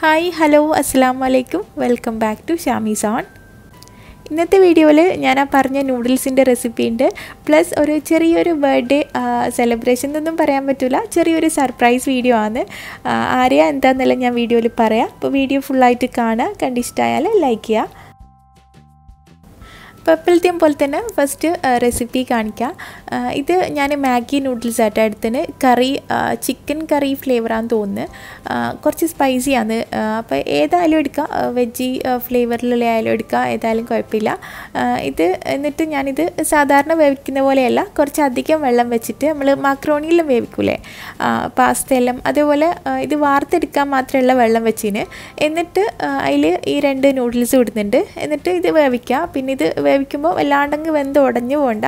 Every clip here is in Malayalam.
Hi, hello, assalamu alaikum. Welcome back to Shamis Own. ഇന്നത്തെ വീഡിയോയിൽ ഞാൻ പറഞ്ഞ നൂഡിൽസിൻ്റെ റെസിപ്പി ഉണ്ട്. പ്ലസ് ഒരു ചെറിയൊരു ബർത്ത്ഡേ സെലിബ്രേഷൻ എന്നൊന്നും പറയാൻ പറ്റില്ല, ചെറിയൊരു സർപ്രൈസ് വീഡിയോ ആണ്. ആരെയാ എന്താണെന്നല്ല ഞാൻ വീഡിയോയിൽ പറയാം. അപ്പോൾ വീഡിയോ ഫുള്ളായിട്ട് കാണുക, കണ്ടിഷ്ടമായാൽ ലൈക്ക് ചെയ്യുക. അപ്പോൾ എപ്പോഴത്തെയും പോലെ തന്നെ ഫസ്റ്റ് റെസിപ്പി കാണിക്കാം. ഇത് ഞാൻ മാഗി നൂഡിൽസ് ആയിട്ട് എടുത്തിന് കറി, ചിക്കൻ കറി ഫ്ലേവറാന്ന് തോന്നുന്നു. കുറച്ച് സ്പൈസിയാണ്. അപ്പോൾ ഏതായാലും എടുക്കാം, വെജ് ഫ്ലേവറിലുള്ള ആയാലും എടുക്കാം, ഏതായാലും കുഴപ്പമില്ല. ഇത് എന്നിട്ട് ഞാനിത് സാധാരണ വേവിക്കുന്ന പോലെയല്ല, കുറച്ചധികം വെള്ളം വെച്ചിട്ട് നമ്മൾ മാക്രോണിയിലും വേവിക്കൂലേ പാസ്തയെല്ലാം, അതേപോലെ ഇത് വാർത്തെടുക്കാൻ മാത്രമുള്ള വെള്ളം വെച്ചിന്. എന്നിട്ട് അതിൽ ഈ 2 നൂഡിൽസ് ഇടുന്നുണ്ട്. എന്നിട്ട് ഇത് വേവിക്കുക. പിന്നെ ഇത് വേവിക്കുമ്പോൾ വല്ലാണ്ടങ്ങ് വെന്ത് ഉടഞ്ഞു പോകണ്ട.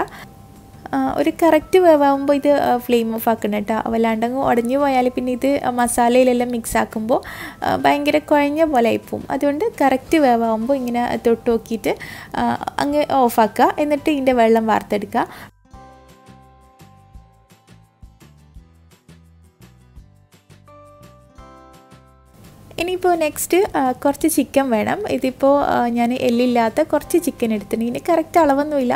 ഒരു കറക്റ്റ് വേവാകുമ്പോൾ ഇത് ഫ്ലെയിം ഓഫ് ആക്കണം കേട്ടോ. വല്ലാണ്ടങ്ങ് ഉടഞ്ഞു പോയാൽ പിന്നെ ഇത് മസാലയിലെല്ലാം മിക്സ് ആക്കുമ്പോൾ ഭയങ്കര കുഴഞ്ഞ പോലെ ആയിപ്പോവും. അതുകൊണ്ട് കറക്റ്റ് വേവാകുമ്പോൾ ഇങ്ങനെ തൊട്ട് നോക്കിയിട്ട് അങ്ങ് ഓഫാക്കുക. എന്നിട്ട് ഇതിൻ്റെ വെള്ളം വാർത്തെടുക്കുക. ഇനിയിപ്പോൾ നെക്സ്റ്റ് കുറച്ച് ചിക്കൻ വേണം. ഇതിപ്പോൾ ഞാൻ എല്ലില്ലാത്ത കുറച്ച് ചിക്കൻ എടുത്തിട്ടുണ്ട്. ഇതിന് കറക്റ്റ് അളവൊന്നുമില്ല,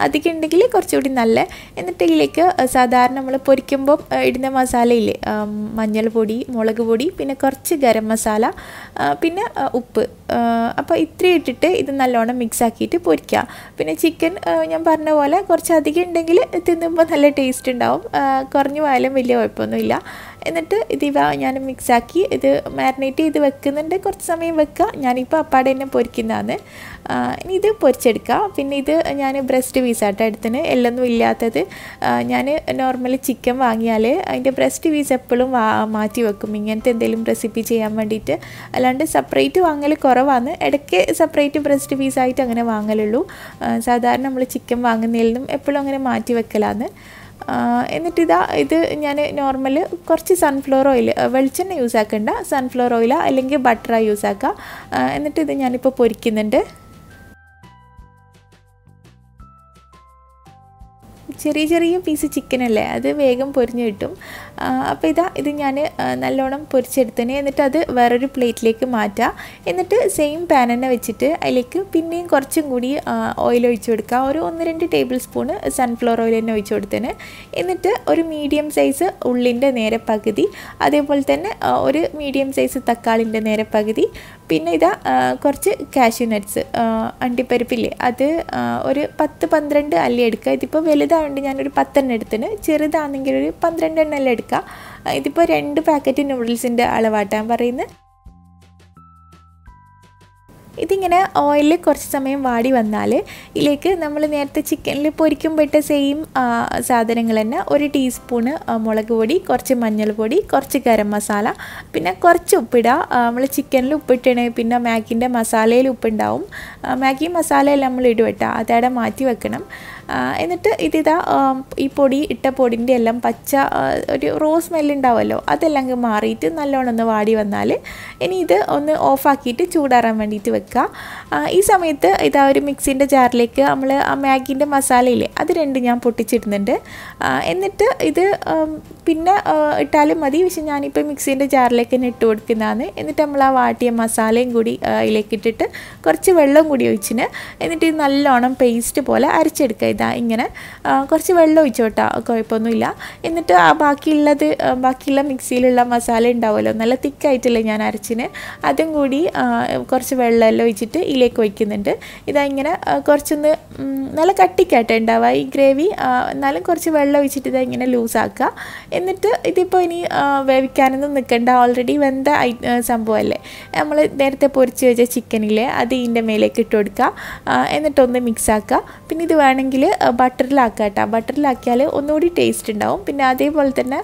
അധികം ഉണ്ടെങ്കിൽ കുറച്ചുകൂടി നല്ല. എന്നിട്ട് ഇതിലേക്ക് സാധാരണ നമ്മൾ പൊരിക്കുമ്പോൾ ഇടുന്ന മസാലയില്ലേ, മഞ്ഞൾപ്പൊടി, മുളക് പൊടി, പിന്നെ കുറച്ച് ഗരം മസാല, പിന്നെ ഉപ്പ്. അപ്പോൾ ഇത്രയും ഇട്ടിട്ട് ഇത് നല്ലോണം മിക്സ് ആക്കിയിട്ട് പൊരിക്കുക. പിന്നെ ചിക്കൻ ഞാൻ പറഞ്ഞ പോലെ കുറച്ച് അധികം ഉണ്ടെങ്കിൽ തിന്നുമ്പോൾ നല്ല ടേസ്റ്റ് ഉണ്ടാവും, കുറഞ്ഞു പോയാലും വലിയ കുഴപ്പമൊന്നുമില്ല. എന്നിട്ട് ഇതിവ ഞാൻ മിക്സാക്കി ഇത് മാരിനേറ്റ് ചെയ്ത് വെക്കുന്നുണ്ട്. കുറച്ച് സമയം വെക്കുക. ഞാനിപ്പോൾ അപ്പാടെ തന്നെ പൊരിക്കുന്നതാണ്. ഇനി ഇത് പൊരിച്ചെടുക്കുക. പിന്നെ ഇത് ഞാൻ ബ്രസ്റ്റ് പീസായിട്ട് എടുത്തിന്, എല്ലൊന്നും ഇല്ലാത്തത്. ഞാൻ നോർമലി ചിക്കൻ വാങ്ങിയാൽ അതിൻ്റെ ബ്രസ്റ്റ് പീസ് എപ്പോഴും മാറ്റി വെക്കും, ഇങ്ങനത്തെ എന്തെങ്കിലും റെസിപ്പി ചെയ്യാൻ വേണ്ടിയിട്ട്. അല്ലാണ്ട് സെപ്പറേറ്റ് വാങ്ങൽ കുറവാണ്. ഇടയ്ക്ക് സെപ്പറേറ്റ് ബ്രസ്റ്റ് പീസായിട്ട് അങ്ങനെ വാങ്ങലുള്ളൂ. സാധാരണ നമ്മൾ ചിക്കൻ വാങ്ങുന്നതിൽ നിന്നും എപ്പോഴും അങ്ങനെ മാറ്റി വെക്കലാണ്. എന്നിട്ടിതാ ഇത് ഞാൻ നോർമൽ കുറച്ച് സൺഫ്ലവർ ഓയിൽ, വെളിച്ചെണ്ണ യൂസ് ആക്കണ്ട, സൺഫ്ലവർ ഓയിൽ അല്ലെങ്കിൽ ബട്ടറായി യൂസ് ആക്കുക. എന്നിട്ട് ഇത് ഞാനിപ്പോൾ പൊരിക്കുന്നുണ്ട്. ചെറിയ ചെറിയ പീസ് ചിക്കനല്ലേ, അത് വേഗം പൊരിഞ്ഞ് കിട്ടും. അപ്പോൾ ഇത് ഞാൻ നല്ലോണം പൊരിച്ചെടുത്തതിന്. എന്നിട്ട് അത് വേറൊരു പ്ലേറ്റിലേക്ക് മാറ്റുക. എന്നിട്ട് സെയിം പാൻ തന്നെ വെച്ചിട്ട് അതിലേക്ക് പിന്നെയും കുറച്ചും കൂടി ഓയിൽ ഒഴിച്ച് കൊടുക്കുക. ഒരു 1-2 ടേബിൾ സ്പൂണ് സൺഫ്ലവർ ഓയിൽ തന്നെ ഒഴിച്ച് കൊടുത്തതിന്. എന്നിട്ട് ഒരു മീഡിയം സൈസ് ഉള്ളിൻ്റെ നേരെ പകുതി, അതേപോലെ തന്നെ ഒരു മീഡിയം സൈസ് തക്കാളിൻ്റെ നേരെ പകുതി, പിന്നെ കുറച്ച് കാഷ്യൂ നട്ട്സ്, അണ്ടിപ്പരിപ്പില്ലേ, അത് ഒരു 10-12 അല്ലി എടുക്കുക. ഇതിപ്പോൾ വലുതായതുകൊണ്ട് ഞാനൊരു 10 എടുത്തിന്, ചെറുതാണെങ്കിൽ ഒരു 12 എണ്ണം എടുക്കുക. ഇതിപ്പോൾ 2 പാക്കറ്റ് നൂഡിൽസിൻ്റെ അളവാട്ടാൻ പറയുന്നത്. ഇതിങ്ങനെ ഓയിലിൽ കുറച്ച് സമയം വാടി വന്നാൽ ഇതിലേക്ക് നമ്മൾ നേരത്തെ ചിക്കനിൽ പൊരിക്കുമ്പോഴത്തെ സെയിം സാധനങ്ങൾ തന്നെ, 1 ടീസ്പൂണ് മുളക് പൊടി, കുറച്ച് മഞ്ഞൾപ്പൊടി, കുറച്ച് ഗരം മസാല, പിന്നെ കുറച്ച് ഉപ്പിടുക. നമ്മൾ ചിക്കനിൽ ഉപ്പിട്ടണേ, പിന്നെ മാഗിൻ്റെ മസാലയിൽ ഉപ്പുണ്ടാവും. മാഗി മസാലയെല്ലാം നമ്മൾ ഇടുവട്ടോ, അതവിടെ മാറ്റി വെക്കണം. എന്നിട്ട് ഈ ഇട്ട പൊടിൻ്റെ എല്ലാം പച്ച ഒരു റോസ് സ്മെല്ലുണ്ടാവുമല്ലോ, അതെല്ലാം അങ്ങ് മാറിയിട്ട് നല്ലോണം ഒന്ന് വാടി വന്നാൽ ഇനി ഇത് ഒന്ന് ഓഫാക്കിയിട്ട് ചൂടാറാൻ വേണ്ടിയിട്ട് വെക്കുക. ഈ സമയത്ത് ഒരു മിക്സിൻ്റെ ജാറിലേക്ക് നമ്മൾ ആ മാഗിൻ്റെ മസാലയില്ലേ, അത് 2 ഞാൻ പൊട്ടിച്ചിടുന്നുണ്ട്. എന്നിട്ട് ഇത് പിന്നെ ഇട്ടാലും മതി, പക്ഷെ ഞാനിപ്പോൾ മിക്സിൻ്റെ ജാറിലേക്ക് തന്നെ ഇട്ട് കൊടുക്കുന്നതാണ്. എന്നിട്ട് നമ്മൾ ആ വാട്ടിയ മസാലയും കൂടി അതിലേക്ക് ഇട്ടിട്ട് കുറച്ച് വെള്ളം കൂടി ഒഴിച്ചിന്. എന്നിട്ട് ഇത് നല്ലോണം പേസ്റ്റ് പോലെ അരച്ചെടുക്കുക. ഇങ്ങനെ കുറച്ച് വെള്ളം ഒഴിച്ചോട്ടാ, കുഴപ്പമൊന്നുമില്ല. എന്നിട്ട് ആ ബാക്കിയുള്ള മിക്സിയിലുള്ള മസാല ഉണ്ടാവുമല്ലോ, നല്ല തിക്കായിട്ടല്ലേ ഞാൻ അരച്ചിന്, അതും കൂടി കുറച്ച് വെള്ളമെല്ലാം ഒഴിച്ചിട്ട് ഇതിലേക്ക് ഒഴിക്കുന്നുണ്ട്. ഇങ്ങനെ കുറച്ചൊന്ന് നല്ല കട്ടിക്കാട്ടെ ഉണ്ടാവുക ഈ ഗ്രേവി, എന്നാലും കുറച്ച് വെള്ളം ഒഴിച്ചിട്ട് ഇങ്ങനെ ലൂസാക്കുക. എന്നിട്ട് ഇതിപ്പോൾ ഇനി വേവിക്കാനൊന്നും നിൽക്കണ്ട, ഓൾറെഡി വെന്ത സംഭവമല്ലേ. നമ്മൾ നേരത്തെ പൊരിച്ച് വെച്ച ചിക്കനില്ലേ, അത് ഇതിൻ്റെ മേലേക്ക് ഇട്ട് കൊടുക്കുക. എന്നിട്ടൊന്ന് മിക്സാക്കുക. പിന്നെ ഇത് വേണമെങ്കിൽ ബട്ടറിലാക്കുക കേട്ടോ, ബട്ടറിലാക്കിയാൽ ഒന്നുകൂടി ടേസ്റ്റ് ഉണ്ടാവും. പിന്നെ അതേപോലെ തന്നെ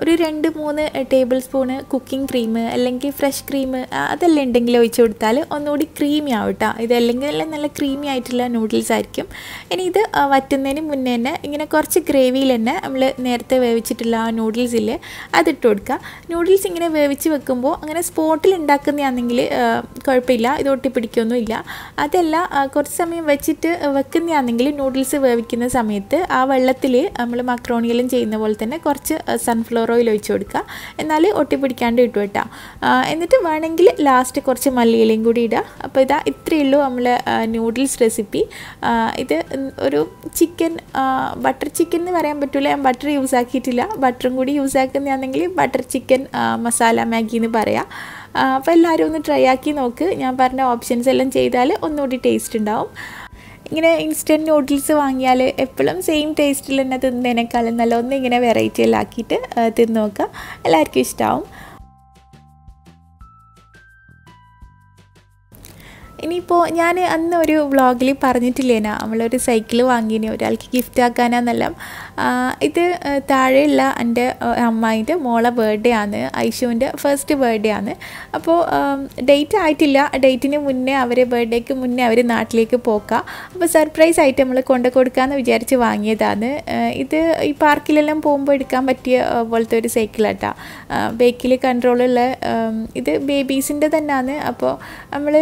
ഒരു 2-3 ടേബിൾ സ്പൂണ് കുക്കിംഗ് ക്രീം അല്ലെങ്കിൽ ഫ്രഷ് ക്രീം അതെല്ലാം ഉണ്ടെങ്കിൽ ഒഴിച്ച് കൊടുത്താൽ ഒന്നുകൂടി ക്രീമി ആവും കേട്ടോ. ഇതല്ലെങ്കിൽ നല്ല ക്രീമി ആയിട്ടുള്ള നൂഡിൽസ് ആയിരിക്കും. ഇനി ഇത് വറ്റുന്നതിന് മുന്നേ തന്നെ ഇങ്ങനെ കുറച്ച് ഗ്രേവിയിൽ തന്നെ നമ്മൾ നേരത്തെ വേവിച്ചിട്ടുള്ള ആ നൂഡിൽസില്ലേ, അതിട്ട് കൊടുക്കുക. നൂഡിൽസ് ഇങ്ങനെ വേവിച്ച് വെക്കുമ്പോൾ അങ്ങനെ സ്പോട്ടിൽ ഉണ്ടാക്കുന്നതാണെങ്കിൽ കുഴപ്പമില്ല, ഇത് ഒട്ടിപ്പിടിക്കൊന്നുമില്ല. അതല്ല കുറച്ച് സമയം വെക്കുന്നതാണെങ്കിൽ നൂഡിൽസ് വേവിക്കുന്ന സമയത്ത് ആ വെള്ളത്തിൽ നമ്മൾ മക്രോണിയിലും ചെയ്യുന്ന പോലെ തന്നെ കുറച്ച് സൺഫ്ലവർ സൺഫ്ലവർ ഓയിൽ ഒഴിച്ച് കൊടുക്കുക. എന്നാൽ ഒട്ടിപ്പിടിക്കാണ്ട് ഇട്ടു കേട്ടോ. എന്നിട്ട് വേണമെങ്കിൽ ലാസ്റ്റ് കുറച്ച് മല്ലിയിലയും കൂടി ഇടുക. അപ്പോൾ ഇതാ ഇത്രയേ ഉള്ളൂ നമ്മളെ നൂഡിൽസ് റെസിപ്പി. ഇത് ഒരു ചിക്കൻ ബട്ടർ ചിക്കൻ എന്ന് പറയാൻ പറ്റില്ല, ഞാൻ ബട്ടർ യൂസ് ആക്കിയിട്ടില്ല. ബട്ടറും കൂടി യൂസ് ആക്കുന്നതാണെങ്കിൽ ബട്ടർ ചിക്കൻ മസാല മാഗി എന്ന് പറയാം. അപ്പോൾ എല്ലാവരും ഒന്ന് ട്രൈ ആക്കി നോക്ക്. ഞാൻ പറഞ്ഞ ഓപ്ഷൻസ് എല്ലാം ചെയ്താൽ ഒന്നുകൂടി ടേസ്റ്റ് ഉണ്ടാവും. ഇങ്ങനെ ഇൻസ്റ്റൻറ്റ് നൂഡിൽസ് വാങ്ങിയാൽ എപ്പോഴും സെയിം ടേസ്റ്റിൽ തന്നെ തിന്നതിനേക്കാളും നല്ല ഒന്ന് ഇങ്ങനെ വെറൈറ്റി എല്ലാം ആക്കിയിട്ട് തിന്ന് നോക്കുക. എല്ലാവർക്കും ഇഷ്ടമാവും. ഇനിയിപ്പോൾ ഞാൻ അന്ന് ഒരു വ്ളോഗിൽ പറഞ്ഞിട്ടില്ലേനാ നമ്മളൊരു സൈക്കിൾ വാങ്ങിയിന് ഒരാൾക്ക് ഗിഫ്റ്റ് ആക്കാനാന്നെല്ലാം. ഇത് താഴെയുള്ള എൻ്റെ അമ്മായിൻ്റെ മോളെ ബർത്ത്ഡേ ആണ്, ഐഷുവിൻ്റെ ഫസ്റ്റ് ബർത്ത്ഡേ ആണ്. അപ്പോൾ ഡേറ്റ് ആയിട്ടില്ല, ഡേറ്റിന് മുന്നേ അവർ ബർത്ത്ഡേക്ക് മുന്നേ അവർ നാട്ടിലേക്ക് പോക്കാം. അപ്പോൾ സർപ്രൈസ് ആയിട്ട് നമ്മൾ കൊണ്ടു കൊടുക്കാമെന്ന് വിചാരിച്ച് വാങ്ങിയതാണ്. ഇത് ഈ പാർക്കിലെല്ലാം പോകുമ്പോൾ എടുക്കാൻ പറ്റിയ പോലത്തെ ഒരു സൈക്കിളാട്ടാ, ബേക്കിൽ കൺട്രോളുള്ള. ഇത് ബേബീസിൻ്റെ തന്നെയാണ്. അപ്പോൾ നമ്മൾ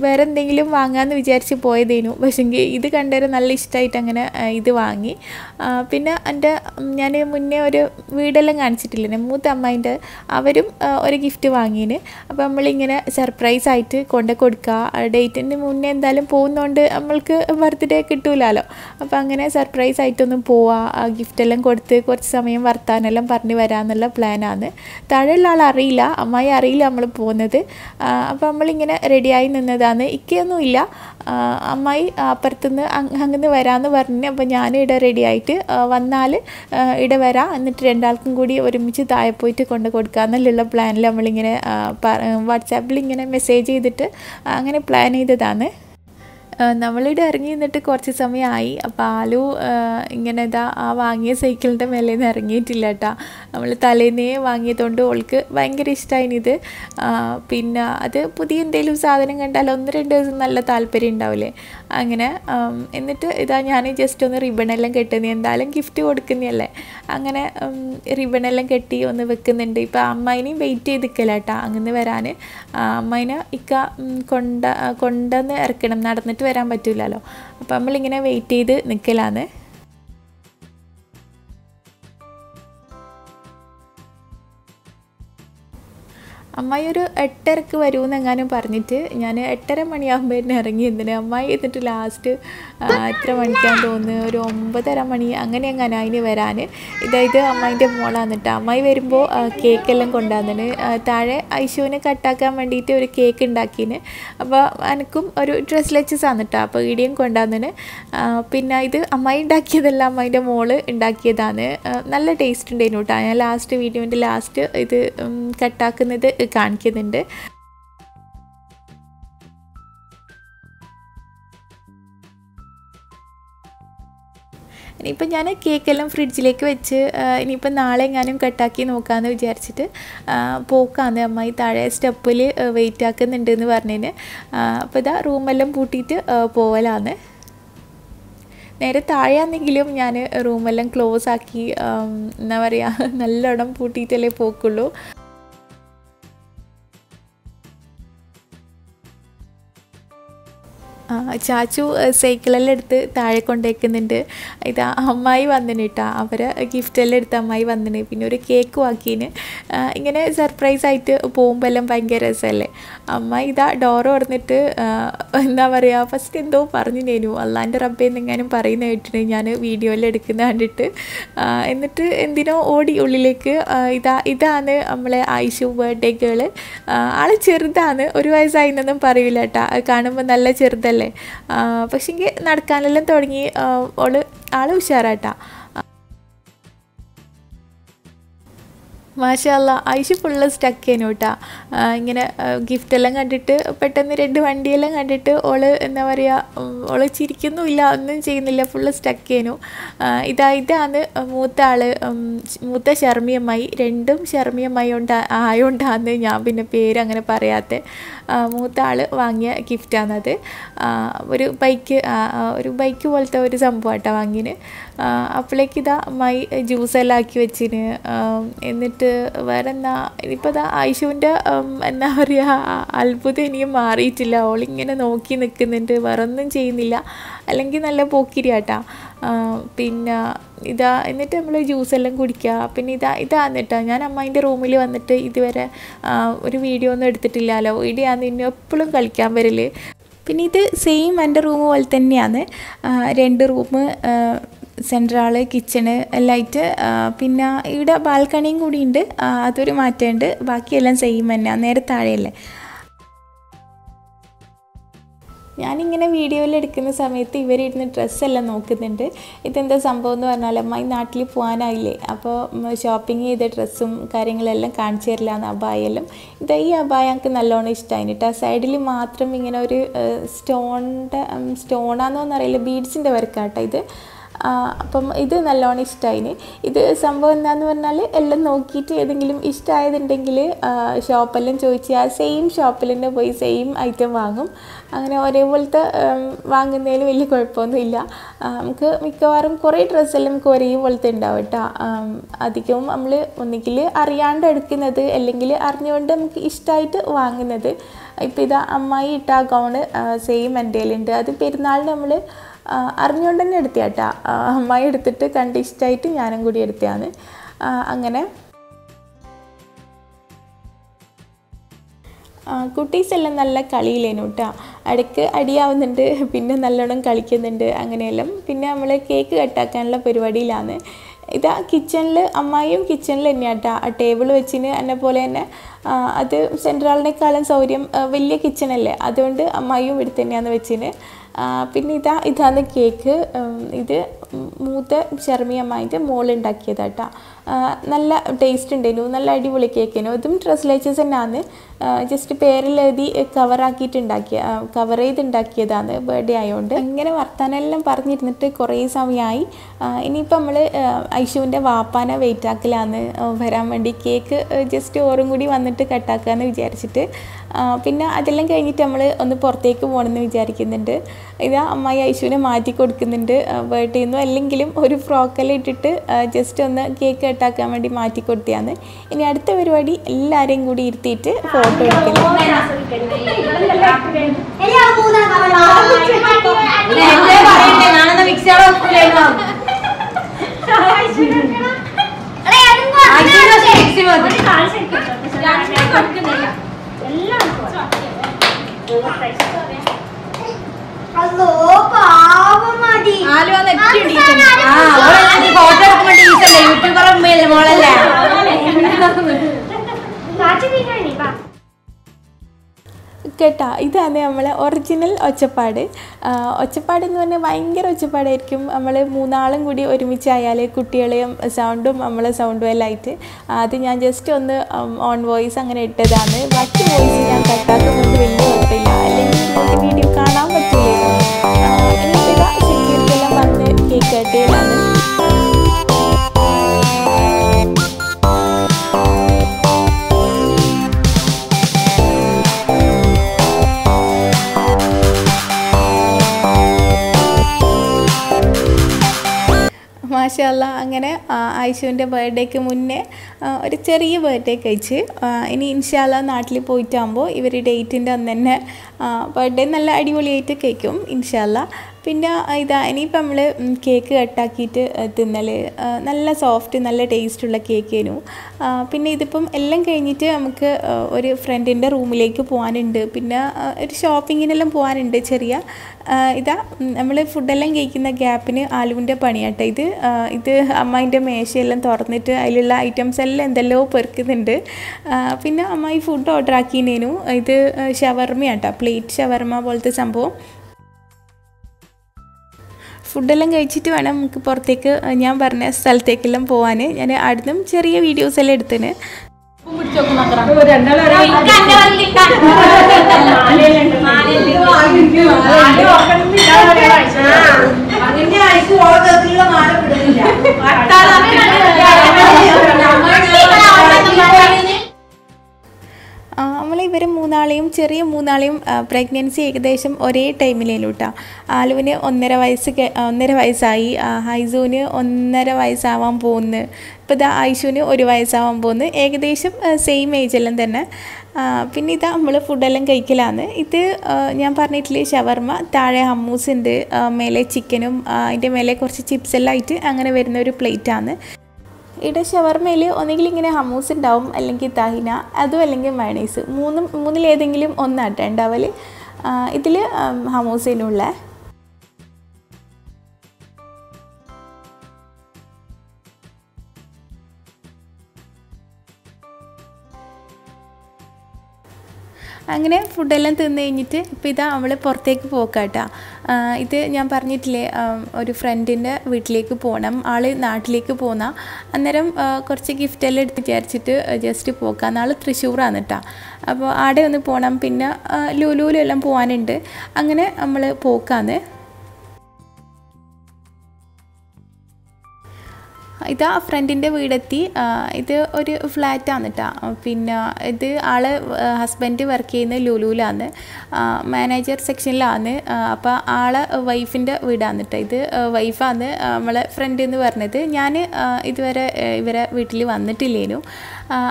വേറെ എന്തെങ്കിലും വാങ്ങാമെന്ന് വിചാരിച്ച് പോയതേനു, പക്ഷെങ്കിൽ ഇത് കണ്ടേരം നല്ല ഇഷ്ടമായിട്ട് അങ്ങനെ ഇത് വാങ്ങി. പിന്നെ ഞാൻ മുന്നേ ഒരു വീടെല്ലാം കാണിച്ചിട്ടില്ലേ മൂത്ത അമ്മായിൻ്റെ, അവരും ഒരു ഗിഫ്റ്റ് വാങ്ങിന്. അപ്പോൾ നമ്മളിങ്ങനെ സർപ്രൈസ് ആയിട്ട് കൊണ്ടു കൊടുക്കുക. ഡേറ്റിന് മുന്നേ എന്തായാലും പോകുന്നതുകൊണ്ട് നമ്മൾക്ക് ബർത്ത്ഡേ കിട്ടൂലല്ലോ. അപ്പോൾ അങ്ങനെ സർപ്രൈസ് ആയിട്ടൊന്നും പോവുക, ഗിഫ്റ്റെല്ലാം കൊടുത്ത് കുറച്ച് സമയം വർത്താനെല്ലാം പറഞ്ഞ് വരാമെന്നുള്ള പ്ലാനാണ്. താഴെയുള്ള ആൾ അറിയില്ല, അമ്മായി അറിയില്ല നമ്മൾ പോകുന്നത്. അപ്പോൾ നമ്മളിങ്ങനെ റെഡിയായി നിന്നതാണ്. ഇക്കൊന്നുമില്ല, അമ്മായി അപ്പുറത്തുനിന്ന് അങ്ങനെ വരാമെന്ന് പറഞ്ഞ്. അപ്പോൾ ഞാനും ഇവിടെ റെഡി ആയിട്ട് വന്നാൽ ഇവിടെ വരാം, എന്നിട്ട് രണ്ടാൾക്കും കൂടി ഒരുമിച്ച് താഴെ പോയിട്ട് കൊണ്ട് കൊടുക്കാമെന്നുള്ള പ്ലാനിൽ നമ്മളിങ്ങനെ വാട്സാപ്പിൽ ഇങ്ങനെ മെസ്സേജ് ചെയ്തിട്ട് അങ്ങനെ പ്ലാൻ ചെയ്തതാണ്. നമ്മളിവിടെ ഇറങ്ങി നിന്നിട്ട് കുറച്ച് സമയമായി. അപ്പോൾ ആലു ഇങ്ങനെ ഇതാ ആ വാങ്ങിയ സൈക്കിളിൻ്റെ മേലെ നിന്ന് ഇറങ്ങിയിട്ടില്ല കേട്ടോ. നമ്മൾ തലേന്നേ വാങ്ങിയതുകൊണ്ട് ഓൾക്ക് ഭയങ്കര ഇഷ്ടമായിനിത്. പിന്നെ അത് പുതിയ എന്തെങ്കിലും സാധനം കണ്ടാൽ 1-2 ദിവസം നല്ല താല്പര്യം ഉണ്ടാവില്ലേ അങ്ങനെ. എന്നിട്ട് ഇതാ ഞാൻ ജസ്റ്റ് ഒന്ന് റിബണെല്ലാം കെട്ടുന്നത്, എന്തായാലും ഗിഫ്റ്റ് കൊടുക്കുന്നതല്ലേ, അങ്ങനെ റിബണെല്ലാം കെട്ടി ഒന്ന് വെക്കുന്നുണ്ട്. ഇപ്പോൾ അമ്മായിനെയും വെയിറ്റ് ചെയ്ത് നിൽക്കല കേട്ടോ അങ്ങനെ വരാൻ. അമ്മായിനെ കൊണ്ടുവന്ന് ഇറക്കണം, നടന്നിട്ട് വരാൻ പറ്റില്ലല്ലോ. അപ്പോൾ നമ്മളിങ്ങനെ വെയിറ്റ് ചെയ്ത് നിൽക്കലാണ്. അമ്മായി ഒരു 8:30 വരുമെന്ന് എങ്ങാനും പറഞ്ഞിട്ട് ഞാൻ 8:30 മണിയാകുമ്പോൾ തന്നെ ഇറങ്ങി. എന്തിന് അമ്മായി എന്നിട്ട് ലാസ്റ്റ് എത്ര മണിക്കാന്ന് തോന്നുന്നു, ഒരു 9:30 മണി അങ്ങനെ എങ്ങനെ അതിന് വരാൻ. ഇത് അമ്മായിൻ്റെ മോളാണ് കേട്ടോ. അമ്മായി വരുമ്പോൾ കേക്കെല്ലാം കൊണ്ടുവന്നിന്. താഴെ ഐശുവിനെ കട്ടാക്കാൻ വേണ്ടിയിട്ട് ഒരു കേക്ക് ഉണ്ടാക്കിന്. അപ്പോൾ എനിക്കും ഒരു ഡ്രസ് ലെച്ചസ് ആണ് കേട്ടോ. അപ്പോൾ ഇടിയും കൊണ്ടുവന്നിന്. പിന്നെ ഇത് അമ്മായി ഉണ്ടാക്കിയതല്ല, അമ്മായിൻ്റെ മോള് ഉണ്ടാക്കിയതാണ്. നല്ല ടേസ്റ്റ് ഉണ്ടായിരുന്നു കേട്ടോ. ഞാൻ ലാസ്റ്റ് വീഡിയോൻ്റെ ലാസ്റ്റ് ഇത് കട്ടാക്കുന്നത് കാണിക്കുന്നുണ്ട്. ഇനിയിപ്പോൾ ഞാൻ കേക്കെല്ലാം ഫ്രിഡ്ജിലേക്ക് വെച്ച് ഇനിയിപ്പോൾ നാളെ എങ്ങാനും കട്ടാക്കി നോക്കാമെന്ന് വിചാരിച്ചിട്ട് പോക്കാന്ന്. അമ്മായി താഴെ സ്റ്റെപ്പിൽ വെയിറ്റ് ആക്കുന്നുണ്ട് എന്ന് പറഞ്ഞതിന്. അപ്പോൾ ഇതാ റൂമെല്ലാം പൂട്ടിയിട്ട് പോവലാന്ന്. നേരെ താഴെയാണെങ്കിലും ഞാൻ റൂമെല്ലാം ക്ലോസ് ആക്കി എന്താ പറയുക നല്ലോണം പൂട്ടിയിട്ടല്ലേ പോക്കുള്ളൂ. ചാച്ചു സൈക്കിളെല്ലാം എടുത്ത് താഴെ കൊണ്ടുവയ്ക്കുന്നുണ്ട്. ഇതാ അമ്മായി വന്നിന് കേട്ടോ, അവരെ ഗിഫ്റ്റെല്ലാം എടുത്ത് അമ്മായി വന്നിന്. പിന്നെ ഒരു കേക്ക് ആക്കിന്. ഇങ്ങനെ സർപ്രൈസ് ആയിട്ട് പോകുമ്പോൾ എല്ലാം ഭയങ്കര രസമല്ലേ. അമ്മായി ഇതാ ഡോറ് തുറന്നിട്ട് എന്താ പറയുക ഫസ്റ്റ് എന്തോ പറഞ്ഞിനേനു, അള്ളാൻ്റെ റബ്ബേന്ന് എങ്ങാനും പറയുന്ന കേട്ടിട്ട് ഞാൻ വീഡിയോയിൽ എടുക്കുന്ന കണ്ടിട്ട്. എന്നിട്ട് എന്തിനോ ഓടി ഉള്ളിലേക്ക്. ഇതാണ് നമ്മളെ ഐഷു ബർത്ത്ഡേ ഗേള്. ആൾ ചെറുതാണ്, 1 വയസ്സായിന്നൊന്നും പറയില്ല കേട്ടോ, കാണുമ്പോൾ നല്ല ചെറുതല്ലേ. പക്ഷെങ്കിൽ നടക്കാനെല്ലാം തുടങ്ങി. ആൾ ഉഷാറാട്ടാ. മാഷാ ഐഷു ഫുള്ള് സ്റ്റക്കേനു കേട്ടോ. ഇങ്ങനെ ഗിഫ്റ്റെല്ലാം കണ്ടിട്ട് പെട്ടെന്ന് 2 വണ്ടിയെല്ലാം കണ്ടിട്ട് ഓള് എന്താ പറയുക ഓള് ചിരിക്കുന്നുമില്ല, ഒന്നും ചെയ്യുന്നില്ല, ഫുള്ള് സ്റ്റക്കേനു. ഇതാണ് മൂത്ത ആൾ, മൂത്ത ഷർമിയമ്മായി. 2ഉം ഷർമിയമ്മായി ആയോണ്ടാന്ന് ഞാൻ പിന്നെ പേര് അങ്ങനെ പറയാത്ത. മൂത്ത ആൾ വാങ്ങിയ ഗിഫ്റ്റാണത്. ഒരു ബൈക്ക് പോലത്തെ ഒരു സംഭവമായിട്ടാണ് വാങ്ങിന്. അപ്പോഴേക്ക് ഇതാ അമ്മായി ജ്യൂസെല്ലാം ആക്കി വെച്ചിന്. എന്നിട്ട് വേറെ എന്നാ ഇനിയിപ്പോൾ ഇതാ ഐഷുവിൻ്റെ എന്താ പറയുക അത്ഭുതം ഇനിയും മാറിയിട്ടില്ല. ഓളിങ്ങനെ നോക്കി നിൽക്കുന്നുണ്ട്, വേറെ ഒന്നും ചെയ്യുന്നില്ല. അല്ലെങ്കിൽ നല്ല പോക്കിരിയാട്ടാ. പിന്നെ ഇതാ എന്നിട്ട് നമ്മൾ ജ്യൂസെല്ലാം കുടിക്കുക. പിന്നെ ഇതാണ് കേട്ടോ, ഞാൻ അമ്മേൻ്റെ റൂമിൽ വന്നിട്ട് ഇതുവരെ ഒരു വീഡിയോ ഒന്നും എടുത്തിട്ടില്ലല്ലോ. ഇവിടെയാണ് ഇനി എപ്പോഴും കളിക്കാൻ വരൽ. പിന്നെ ഇത് സെയിം എൻ്റെ റൂം പോലെ തന്നെയാണ്. 2 റൂം, സെൻട്രൽ കിച്ചണ് എല്ലാം ആയിട്ട്. പിന്നെ ഇവിടെ ബാൽക്കണിയും കൂടി ഉണ്ട്, അതൊരു മാറ്റമുണ്ട്. ബാക്കിയെല്ലാം സെയിം തന്നെയാണ്, നേരെ താഴെയല്ലേ. ഞാനിങ്ങനെ വീഡിയോയിൽ എടുക്കുന്ന സമയത്ത് ഇവരിരുന്ന് ഡ്രസ്സെല്ലാം നോക്കുന്നുണ്ട്. ഇതെന്താ സംഭവം എന്ന് പറഞ്ഞാൽ അമ്മായി നാട്ടിൽ പോകാനായില്ലേ, അപ്പോൾ ഷോപ്പിംഗ് ചെയ്ത ഡ്രസ്സും കാര്യങ്ങളെല്ലാം കാണിച്ചു തരില്ലാന്ന് അബായെല്ലാം. ഈ അബായ എനിക്ക് നല്ലോണം ഇഷ്ടമായി കേട്ടോ. സൈഡിൽ മാത്രം ഇങ്ങനെ ഒരു സ്റ്റോണാണെന്നൊന്നും അറിയില്ല, ബീഡ്സിൻ്റെ വർക്കാട്ടോ ഇത്. അപ്പം ഇത് നല്ലോണം ഇഷ്ടമായി. ഇത് സംഭവം എന്താണെന്ന് പറഞ്ഞാൽ എല്ലാം നോക്കിയിട്ട് ഏതെങ്കിലും ഇഷ്ടമായതുണ്ടെങ്കിൽ ഷോപ്പെല്ലാം ചോദിച്ച് ആ സെയിം ഷോപ്പിൽ തന്നെ പോയി സെയിം ഐറ്റം വാങ്ങും. അങ്ങനെ ഒരേപോലത്തെ വാങ്ങുന്നതിൽ വലിയ കുഴപ്പമൊന്നുമില്ല. നമുക്ക് മിക്കവാറും കുറേ ഡ്രസ്സെല്ലാം നമുക്ക് ഒരേപോലത്തെ ഉണ്ടാവും കേട്ടോ. അധികവും നമ്മൾ ഒന്നുകിൽ അറിയാണ്ട് എടുക്കുന്നത് അല്ലെങ്കിൽ അറിഞ്ഞുകൊണ്ട് നമുക്ക് ഇഷ്ടമായിട്ട് വാങ്ങുന്നത്. ഇപ്പോൾ ഇതാ അമ്മായി ഇട്ട ആ ഗൗണ് സെയിം എൻ്റെ കയ്യിലുണ്ട്. അത് പെരുന്നാളിന് നമ്മൾ അറിഞ്ഞുകൊണ്ട് തന്നെ എടുത്തയാട്ടാ. അമ്മായി എടുത്തിട്ട് കണ്ട് ഇഷ്ടമായിട്ട് ഞാനും കൂടി എടുത്തതാണ്. അങ്ങനെ കുട്ടീസെല്ലാം നല്ല കളിയിലേനു കേട്ടോ. ഇടയ്ക്ക് അടിയാവുന്നുണ്ട്, പിന്നെ നല്ലോണം കളിക്കുന്നുണ്ട്, അങ്ങനെയെല്ലാം. പിന്നെ നമ്മൾ കേക്ക് കട്ടാക്കാനുള്ള പരിപാടിയിലാണ്. ഇതാ കിച്ചണിൽ, അമ്മായിയും കിച്ചണിൽ തന്നെയാണ് കേട്ടോ. ആ ടേബിൾ വെച്ചിന് എന്നെ പോലെ തന്നെ. അത് സെൻട്രലിനേക്കാളും സൗകര്യം, വലിയ കിച്ചണല്ലേ, അതുകൊണ്ട് അമ്മായിയും ഇവിടെ തന്നെയാണ് വെച്ചിന്. പിന്നെ ഇതാണ് കേക്ക്. ഇത് മൂത്ത ഷർമി അമ്മായിൻ്റെ മോളുണ്ടാക്കിയതാട്ടോ. നല്ല ടേസ്റ്റ് ഉണ്ടായിരുന്നു, നല്ല അടിപൊളി കേക്കിനു. ഇതും ഡ്രസ്ലേച്ചസ് തന്നെയാണ്, ജസ്റ്റ് പേരിലെഴുതി കവർ ചെയ്തുണ്ടാക്കിയതാണ് ബർത്ത്ഡേ ആയതുകൊണ്ട്. ഇങ്ങനെ വർത്താനെല്ലാം പറഞ്ഞിരുന്നിട്ട് കുറേ സമയമായി. ഇനിയിപ്പോൾ നമ്മൾ ഐഷുവിൻ്റെ വാപ്പാനെ വെയിറ്റ് ആക്കലാണ് വരാൻ വേണ്ടി. കേക്ക് ജസ്റ്റ് ഓറും കൂടി വന്നിട്ട് കട്ടാക്കാമെന്ന് വിചാരിച്ചിട്ട്. പിന്നെ അതെല്ലാം കഴിഞ്ഞിട്ട് നമ്മൾ ഒന്ന് പുറത്തേക്ക് പോകണമെന്ന് വിചാരിക്കുന്നുണ്ട്. ഇതാ അമ്മായി ഐഷുവിനെ മാറ്റി കൊടുക്കുന്നുണ്ട് ബർത്ത്ഡേന്നും. അല്ലെങ്കിലും ഒരു ഫ്രോക്കെല്ലാം ഇട്ടിട്ട് ജസ്റ്റ് ഒന്ന് കേക്ക് കട്ടാക്കാൻ വേണ്ടി മാറ്റി കൊടുത്തതാണ്. ഇനി അടുത്ത പരിപാടി എല്ലാവരെയും കൂടി ഇരുത്തിയിട്ട് ഫോട്ടോ എടുക്കണം. കേട്ടാ, ഇതാണ് നമ്മളെ ഒറിജിനൽ ഒച്ചപ്പാട്. ഒച്ചപ്പാടെന്ന് പറഞ്ഞാൽ ഭയങ്കര ഒച്ചപ്പാടായിരിക്കും. നമ്മൾ 3 ആളും കൂടി ഒരുമിച്ചായാൽ കുട്ടികളെയും സൗണ്ടും നമ്മളെ സൗണ്ടും എല്ലാം ആയിട്ട്. അത് ഞാൻ ജസ്റ്റ് ഒന്ന് ഓൺ വോയിസ് അങ്ങനെ ഇട്ടതാണ്. ബാക്കി വോയിസ് ഞാൻ കട്ടാക്കുന്നത് വലിയ കുഴപ്പമില്ല, അല്ലെങ്കിൽ നമുക്ക് വീഡിയോ കാണാൻ പറ്റില്ലല്ലോ. ഇനിയിപ്പോൾ സെക്യൂരിറ്റി എല്ലാം വന്ന് കേക്ക് കട്ടയിലാണ്. മാഷാഅല്ലാ. അങ്ങനെ ഐഷുവിൻ്റെ ബർത്ത്ഡേക്ക് മുന്നേ ഒരു ചെറിയ ബർത്ത്ഡേ കഴിച്ച്. ഇനി ഇൻഷാല്ലാ നാട്ടിൽ പോയിട്ടാകുമ്പോൾ ഇവർ ഡേറ്റിൻ്റെ അന്ന് തന്നെ ബർത്ത്ഡേ നല്ല അടിപൊളിയായിട്ട് കഴിക്കും ഇൻഷാല്ലാ. പിന്നെ ഇനിയിപ്പോൾ നമ്മൾ കേക്ക് കട്ടാക്കിയിട്ട് തിന്നൽ നല്ല സോഫ്റ്റ് നല്ല ടേസ്റ്റുള്ള കേക്കേനു. പിന്നെ ഇതിപ്പം എല്ലാം കഴിഞ്ഞിട്ട് നമുക്ക് ഒരു ഫ്രണ്ടിൻ്റെ റൂമിലേക്ക് പോകാനുണ്ട്. പിന്നെ ഒരു ഷോപ്പിങ്ങിനെല്ലാം പോകാനുണ്ട് ചെറിയ. നമ്മൾ ഫുഡെല്ലാം കഴിക്കുന്ന ഗ്യാപ്പിന് ആലുവിൻ്റെ പണിയാട്ടെ ഇത് അമ്മായിൻ്റെ മേശയെല്ലാം തുറന്നിട്ട് അതിലുള്ള ഐറ്റംസ് എല്ലാം എന്തെല്ലോ പെറുക്കുന്നുണ്ട്. പിന്നെ അമ്മായി ഫുഡ് ഓർഡർ ആക്കിനേനു. ഇത് ഷവർമയാട്ടോ, പ്ലേറ്റ് ഷവർമ പോലത്തെ സംഭവം. ഫുഡെല്ലാം കഴിച്ചിട്ട് വേണം നമുക്ക് പുറത്തേക്ക് ഞാൻ പറഞ്ഞ സ്ഥലത്തേക്കെല്ലാം പോകാൻ. ഞാൻ അവിടുന്ന് ചെറിയ വീഡിയോസ് എല്ലാം എടുത്തിന്. നമ്മൾ ഇവർ 3 ആളെയും ചെറിയ 3 ആളെയും പ്രഗ്നൻസി ഏകദേശം ഒരേ ടൈമിലേനു കേട്ടോ. ആലുവിന് 1.5 വയസ്സായി, ഹൈസൂന് 1.5 വയസ്സാവാൻ പോകുന്നു. ഇപ്പോൾ ഐഷുവിന് 1 വയസ്സാവാൻ പോകുന്നു. ഏകദേശം സെയിം ഏജെല്ലാം തന്നെ. പിന്നെ ഇതാ നമ്മൾ ഫുഡെല്ലാം കഴിക്കലാണ്. ഇത് ഞാൻ പറഞ്ഞിട്ടില്ലേ ഷവർമ്മ, താഴെ ഹമ്മൂസ് ഉണ്ട്, മേലെ ചിക്കനും അതിൻ്റെ മേലെ കുറച്ച് ചിപ്സ് എല്ലാം ആയിട്ട് അങ്ങനെ വരുന്ന ഒരു പ്ലേറ്റാണ്. ഇവിടെ ഷവർമ്മയിൽ ഒന്നുകിൽ ഇങ്ങനെ ഹമ്മൂസ് ഉണ്ടാവും, അല്ലെങ്കിൽ തഹിന, അതും അല്ലെങ്കിൽ മയണൈസ്, മൂന്നിലേതെങ്കിലും ഒന്നാട്ടെ ഉണ്ടാവൽ. ഇതിൽ ഹമ്മൂസിനുള്ള അങ്ങനെ ഫുഡെല്ലാം തിന്ന് കഴിഞ്ഞിട്ട് ഇപ്പോൾ ഇതാ നമ്മൾ പുറത്തേക്ക് പോക്കാട്ടോ. ഇത് ഞാൻ പറഞ്ഞിട്ടില്ലേ ഒരു ഫ്രണ്ടിൻ്റെ വീട്ടിലേക്ക് പോകണം, ആൾ നാട്ടിലേക്ക് പോന്ന അന്നേരം കുറച്ച് ഗിഫ്റ്റെല്ലാം എടുത്ത് വിചാരിച്ചിട്ട് ജസ്റ്റ് പോക്കാം. ആൾ തൃശ്ശൂരാണ് കേട്ടോ. അപ്പോൾ ആടെ ഒന്ന് പോകണം, പിന്നെ ലുലുവിലെല്ലാം പോകാനുണ്ട്. അങ്ങനെ നമ്മൾ പോക്കാന്ന്. ഇതാ ഫ്രണ്ടിൻ്റെ വീടെത്തി. ഇത് ഒരു ഫ്ലാറ്റാണ് കേട്ടോ. പിന്നെ ഇത് ആൾ ഹസ്ബൻഡ് വർക്ക് ചെയ്യുന്ന ലുലുവിലാണ്, മാനേജർ സെക്ഷനിലാണ്. അപ്പോൾ ആളെ വൈഫിൻ്റെ വീടാണ് കേട്ടോ. ഇത് വൈഫാണ് നമ്മളെ ഫ്രണ്ട് എന്ന് പറഞ്ഞത്. ഞാൻ ഇതുവരെ ഇവരെ വീട്ടിൽ വന്നിട്ടില്ലേനു.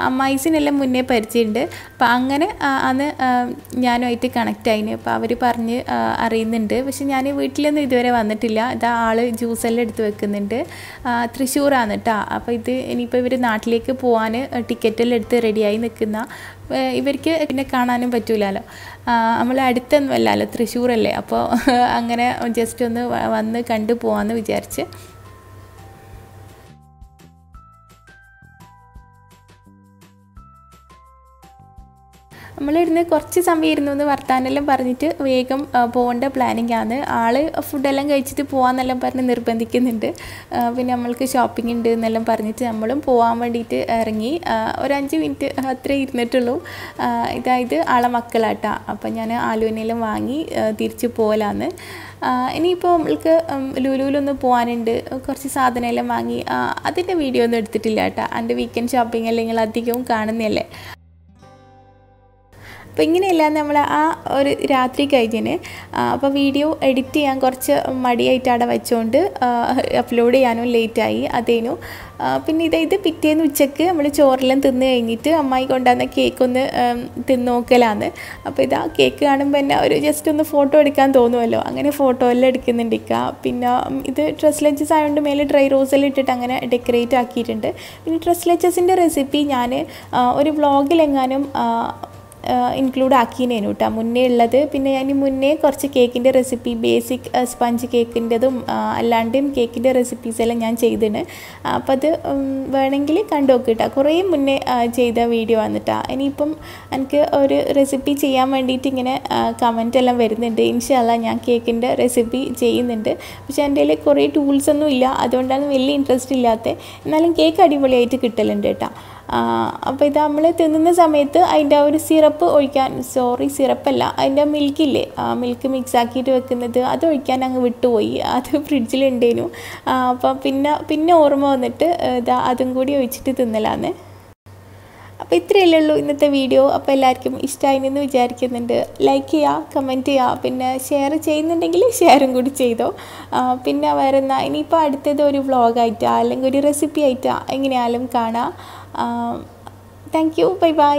അമ്മായിസിനെല്ലാം മുന്നേ പരിചയമുണ്ട്. അപ്പോൾ അങ്ങനെ അന്ന് ഞാനുമായിട്ട് കണക്റ്റ് ആയിന്. അപ്പോൾ അവർ പറഞ്ഞ് അറിയുന്നുണ്ട്. പക്ഷെ ഞാൻ വീട്ടിലൊന്നും ഇതുവരെ വന്നിട്ടില്ല. ഇതാ ആൾ ജ്യൂസെല്ലാം എടുത്ത് വെക്കുന്നുണ്ട്. തൃശ്ശൂരാണ് കേട്ടോ. അപ്പോൾ ഇത് ഇനിയിപ്പോൾ ഇവർ നാട്ടിലേക്ക് പോകാൻ ടിക്കറ്റെല്ലാം എടുത്ത് റെഡിയായി നിൽക്കുന്ന. ഇവർക്ക് പിന്നെ കാണാനും പറ്റൂലല്ലോ, നമ്മൾ അടുത്തൊന്നും അല്ലല്ലോ, തൃശ്ശൂരല്ലേ. അപ്പോൾ അങ്ങനെ ജസ്റ്റ് ഒന്ന് വന്ന് കണ്ടു പോകാമെന്ന് വിചാരിച്ച്. നമ്മളിരുന്ന് കുറച്ച് സമയം ഇരുന്നു എന്ന് വർത്താനെല്ലാം പറഞ്ഞിട്ട് വേഗം പോകേണ്ട പ്ലാനിങ് ആണ്. ആൾ ഫുഡെല്ലാം കഴിച്ചിട്ട് പോകാമെന്നെല്ലാം പറഞ്ഞ് നിർബന്ധിക്കുന്നുണ്ട്. പിന്നെ നമ്മൾക്ക് ഷോപ്പിംഗ് ഉണ്ട് എന്നെല്ലാം പറഞ്ഞിട്ട് നമ്മളും പോകാൻ വേണ്ടിയിട്ട് ഇറങ്ങി. ഒരു 5 മിനിറ്റ് അത്രേ ഇരുന്നിട്ടുള്ളൂ. ഇതായത് ആളെ മക്കളാട്ടാ. അപ്പം ഞാൻ ആലുവനെല്ലാം വാങ്ങി തിരിച്ച് പോകലാന്ന്. ഇനിയിപ്പോൾ നമ്മൾക്ക് ലുലുവിലൊന്ന് പോകാനുണ്ട്, കുറച്ച് സാധനമെല്ലാം വാങ്ങി. അതിൻ്റെ വീഡിയോ ഒന്നും എടുത്തിട്ടില്ല കേട്ടോ. എൻ്റെ വീക്കെൻഡ് ഷോപ്പിംഗ് എല്ലാം നിങ്ങൾ അധികവും കാണുന്നതല്ലേ. അപ്പോൾ ഇങ്ങനെയല്ല നമ്മൾ ആ ഒരു രാത്രി കഴിഞ്ഞിന്. അപ്പോൾ വീഡിയോ എഡിറ്റ് ചെയ്യാൻ കുറച്ച് മടിയായിട്ട് അവിടെ വെച്ചുകൊണ്ട് അപ്ലോഡ് ചെയ്യാനും ലേറ്റായി അതേനു. പിന്നെ ഇത് പിറ്റേന്ന് ഉച്ചയ്ക്ക് നമ്മൾ ചോറെല്ലാം തിന്ന് കഴിഞ്ഞിട്ട് അമ്മായി കൊണ്ടുവന്ന കേക്കൊന്ന് തിന്ന് നോക്കലാന്ന്. അപ്പോൾ ഇതാ കേക്ക് കാണുമ്പോൾ തന്നെ ഒരു ജസ്റ്റ് ഒന്ന് ഫോട്ടോ എടുക്കാൻ തോന്നുമല്ലോ, അങ്ങനെ ഫോട്ടോ എല്ലാം എടുക്കുന്നുണ്ടിരിക്കുക. പിന്നെ ഇത് ഡ്രസ് ലച്ചസ് ആയതുകൊണ്ട് മേലെ ഡ്രൈ റോസെല്ലാം ഇട്ടിട്ട് അങ്ങനെ ഡെക്കറേറ്റ് ആക്കിയിട്ടുണ്ട്. പിന്നെ ഡ്രസ് ലച്ചസിൻ്റെ റെസിപ്പി ഞാൻ ഒരു വ്ളോഗിലെങ്ങാനും ഇൻക്ലൂഡ് ആക്കിയേനു കേട്ടോ മുന്നേ ഉള്ളത്. പിന്നെ ഞാൻ മുന്നേ കുറച്ച് കേക്കിൻ്റെ റെസിപ്പി, ബേസിക് സ്പഞ്ച് കേക്കിൻ്റെതും അല്ലാണ്ടും കേക്കിൻ്റെ റെസിപ്പീസ് എല്ലാം ഞാൻ ചെയ്തിന്. അപ്പോൾ അത് വേണമെങ്കിൽ കണ്ടു നോക്ക് കേട്ടോ. കുറേ മുന്നേ ചെയ്ത വീഡിയോ വന്നിട്ടാ. ഇനിയിപ്പം എനിക്ക് ഒരു റെസിപ്പി ചെയ്യാൻ വേണ്ടിയിട്ട് ഇങ്ങനെ കമൻ്റ് എല്ലാം വരുന്നുണ്ട്. ഇൻഷാ അല്ലാ ഞാൻ കേക്കിൻ്റെ റെസിപ്പി ചെയ്യുന്നുണ്ട്. പക്ഷേ എൻ്റെ കയ്യിൽ കുറേ ടൂൾസൊന്നും ഇല്ല, അതുകൊണ്ടാണ് വലിയ ഇൻട്രസ്റ്റ് ഇല്ലാത്തത്. എന്നാലും കേക്ക് അടിപൊളിയായിട്ട് കിട്ടലുണ്ട് കേട്ടോ. അപ്പോൾ ഇത് നമ്മൾ തിന്നുന്ന സമയത്ത് അതിൻ്റെ ഒരു സിറപ്പ് ഒഴിക്കാൻ, സിറപ്പല്ല, അതിൻ്റെ മിൽക്കില്ലേ, മിൽക്ക് മിക്സ് ആക്കിയിട്ട് വെക്കുന്നത്, അത് ഒഴിക്കാൻ അങ്ങ് വിട്ടുപോയി. അത് ഫ്രിഡ്ജിലുണ്ടേനു. അപ്പം പിന്നെ ഓർമ്മ വന്നിട്ട് അതും കൂടി ഒഴിച്ചിട്ട് തിന്നലാന്ന്. അപ്പോൾ ഇത്രയല്ലേ ഉള്ളൂ ഇന്നത്തെ വീഡിയോ. അപ്പോൾ എല്ലാവർക്കും ഇഷ്ടമായിന്ന് വിചാരിക്കുന്നുണ്ട്. ലൈക്ക് ചെയ്യുക, കമൻറ്റ് ചെയ്യുക, പിന്നെ ഷെയർ ചെയ്യുന്നുണ്ടെങ്കിൽ ഷെയറും കൂടി ചെയ്തോ. പിന്നെ വേറെ എന്നാ ഇനിയിപ്പോൾ അടുത്തത് ഒരു വ്ളോഗായിട്ടാ അല്ലെങ്കിൽ ഒരു റെസിപ്പി ആയിട്ടാ എങ്ങനെയായാലും കാണാം. Thank you, bye bye.